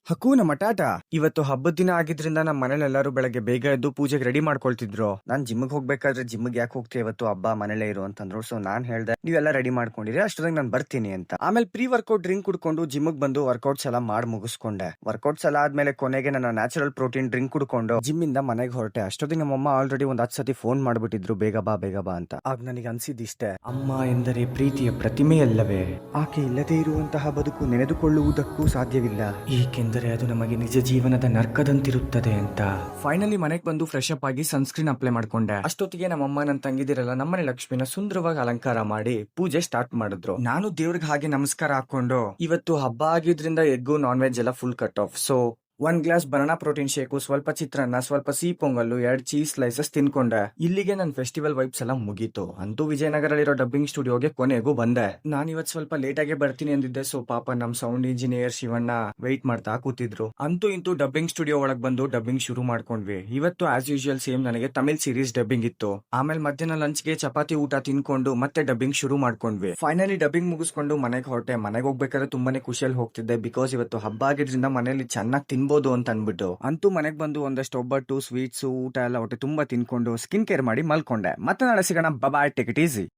ಹಕೂನ ಮಟಾಟ. ಇವತ್ತು ಹಬ್ಬದ ದಿನ ಆಗಿದ್ರಿಂದ ನಮ್ಮ ಮನೇಲಿ ಎಲ್ಲರೂ ಬೆಳಗ್ಗೆ ಬೇಗ ಎದ್ದು ಪೂಜೆಗೆ ರೆಡಿ ಮಾಡ್ಕೊಳ್ತಿದ್ರು. ನಾನ್ ಜಿಮ್ಗೆ ಹೋಗ್ಬೇಕಾದ್ರೆ ಜಿಮ್ಗೆ ಯಾಕೆ ಹೋಗ್ತೀವಿ ಇವತ್ತು ಹಬ್ಬ ಮನೇಲೇ ಇರು ಅಂತಂದ್ರು. ಸೊ ನಾನ್ ಹೇಳ್ದೆ ನೀವೆಲ್ಲ ರೆಡಿ ಮಾಡ್ಕೊಂಡಿರಿ ಅಷ್ಟೊತ್ತಿಗೆ ನಾನು ಬರ್ತೀನಿ ಅಂತ. ಆಮೇಲೆ ಪ್ರೀ ವರ್ಕೌಟ್ ಡ್ರಿಂಕ್ ಕುಡ್ಕೊಂಡು ಜಿಮ್ಗೆ ಬಂದು ವರ್ಕೌಟ್ಸ್ ಎಲ್ಲ ಮಾಡಿ ಮುಗಿಸ್ಕೊಂಡೆ. ವರ್ಕೌಟ್ಸ್ ಎಲ್ಲ ಆದ್ಮೇಲೆ ಕೊನೆಗೆ ನನ್ನ ನ್ಯಾಚುರಲ್ ಪ್ರೋಟೀನ್ ಡ್ರಿಂಕ್ ಕುಡ್ಕೊಂಡು ಜಿಮ್ ಇಂದ ಮನೆಗೆ ಹೊರಟೆ. ಅಷ್ಟೊತ್ತಿಗೆ ನಮ್ಮಮ್ಮ ಆಲ್ರೆಡಿ ಒಂದ್ 10 ಸತಿ ಫೋನ್ ಮಾಡ್ಬಿಟ್ಟಿದ್ರು ಬೇಗ ಬಾ ಅಂತ. ಆಗ ನನಗೆ ಅನ್ಸಿದ್ದಿಷ್ಟೇ, ಅಮ್ಮ ಎಂದರೆ ಪ್ರೀತಿಯ ಪ್ರತಿಮೆಯಲ್ಲವೇ, ಆಕೆ ಇಲ್ಲದೆ ಇರುವಂತಹ ಬದುಕು ನೆನೆದುಕೊಳ್ಳುವುದಕ್ಕೂ ಸಾಧ್ಯವಿಲ್ಲ, ಏಕೆಂದರೆ ಅದು ನಮಗೆ ನಿಜ ಜೀವನದ ನರ್ಕದಂತಿರುತ್ತದೆ ಅಂತ. ಫೈನಲಿ ಮನೆಗೆ ಬಂದು ಫ್ರೆಶ್ ಅಪ್ ಆಗಿ ಸನ್ಸ್ಕ್ರೀನ್ ಅಪ್ಲೈ ಮಾಡ್ಕೊಂಡೆ. ಅಷ್ಟೊತ್ತಿಗೆ ನಮ್ಮಮ್ಮ ನನ್ನ ತಂಗಿದಿರಲ್ಲ ನಮ್ಮನೆ ಲಕ್ಷ್ಮಿನ ಸುಂದರವಾಗಿ ಅಲಂಕಾರ ಮಾಡಿ ಪೂಜೆ ಸ್ಟಾರ್ಟ್ ಮಾಡಿದ್ರು. ನಾನು ದೇವ್ರಿಗೆ ಹಾಗೆ ನಮಸ್ಕಾರ ಹಾಕೊಂಡು, ಇವತ್ತು ಹಬ್ಬ ಆಗಿದ್ರಿಂದ ಎಗ್ಗು ನಾನ್ ವೆಜ್ ಎಲ್ಲ full cut off. So 1 glass banana protein shake, ಸ್ವಲ್ಪ ಚಿತ್ರಾನ್ನ, ಸ್ವಲ್ಪ ಸಿಹಿ ಪೊಂಗಲ್ಲು, 2 ಚೀಸ್ ಸ್ಲೈಸಸ್ ತಿನ್ಕೊಂಡೆ. ಇಲ್ಲಿಗೆ ನನ್ನ ಫೆಸ್ಟಿವಲ್ ವೈಬ್ಸ್ ಎಲ್ಲ ಮುಗೀತು. ಅಂತೂ ವಿಜಯನಗರಲ್ಲಿರೋ ಡಬ್ಬಿಂಗ್ ಸ್ಟುಡಿಯೋಗೆ ಕೊನೆಗೂ ಬಂದೆ. ನಾನು ಇವತ್ತು ಸ್ವಲ್ಪ ಲೇಟ್ ಆಗಿ ಬರ್ತೀನಿ ಅಂದಿದ್ದೆ. ಸೊ ಪಾಪ ನಮ್ ಸೌಂಡ್ ಇಂಜಿನಿಯರ್ ಶಿವಣ್ಣ ವೆಯ್ಟ್ ಮಾಡ್ತಾ ಕೂತಿದ್ರು. ಅಂತೂ ಇಂತೂ ಡಬ್ಬಿಂಗ್ ಸ್ಟುಡಿಯೋ ಒಳಗ್ ಬಂದು ಡಬ್ಬಿಂಗ್ ಶುರು ಮಾಡ್ಕೊಂಡ್ವಿ. ಇವತ್ತು ಆಸ್ ಯೂಶುವಲ್ ಸೇಮ್ ನನಗೆ ತಮಿಳ್ ಸೀರೀಸ್ ಡಬ್ಬಿಂಗ್ ಇತ್ತು. ಆಮೇಲೆ ಮಧ್ಯಾಹ್ನ ಲಂಚ್ಗೆ ಚಪಾತಿ ಊಟ ತಿನ್ಕೊಂಡು ಮತ್ತೆ ಡಬ್ಬಿಂಗ್ ಶುರು ಮಾಡ್ಕೊಂಡ್ವಿ. ಫೈನಲಿ ಡಬ್ಬಿಂಗ್ ಮುಗಿಸ್ಕೊಂಡು ಮನೆಗೆ ಹೊರಟೆ. ಮನೆಗೆ ಹೋಗ್ಬೇಕಾದ್ರೆ ತುಂಬಾನೇ ಖುಷಿಯಲ್ಲಿ ಹೋಗ್ತಿದ್ದೆ, ಬಿಕಾಸ್ ಇವತ್ತು ಹಬ್ಬ ಆಗಿದ್ರಿಂದ ಮನೇಲಿ ಚೆನ್ನಾಗಿ ತಿನ್ಬೋದು ಅಂತ ಅನ್ಬಿಟ್ಟು. ಅಂತೂ ಮನೆಗೆ ಬಂದು ಒಂದಷ್ಟು ಒಬ್ಬಟ್ಟು, ಸ್ವೀಟ್ಸ್, ಊಟ ಎಲ್ಲ ಹೊಟ್ಟೆ ತುಂಬಾ ತಿನ್ಕೊಂಡು ಸ್ಕಿನ್ ಕೇರ್ ಮಾಡಿ ಮಲ್ಕೊಂಡೆ. ಮತ್ತೆ ನಾಳೆ ಸಿಗೋಣ. ಬಾಯ್, ಟೇಕ್ ಇಟ್ ಈಸಿ.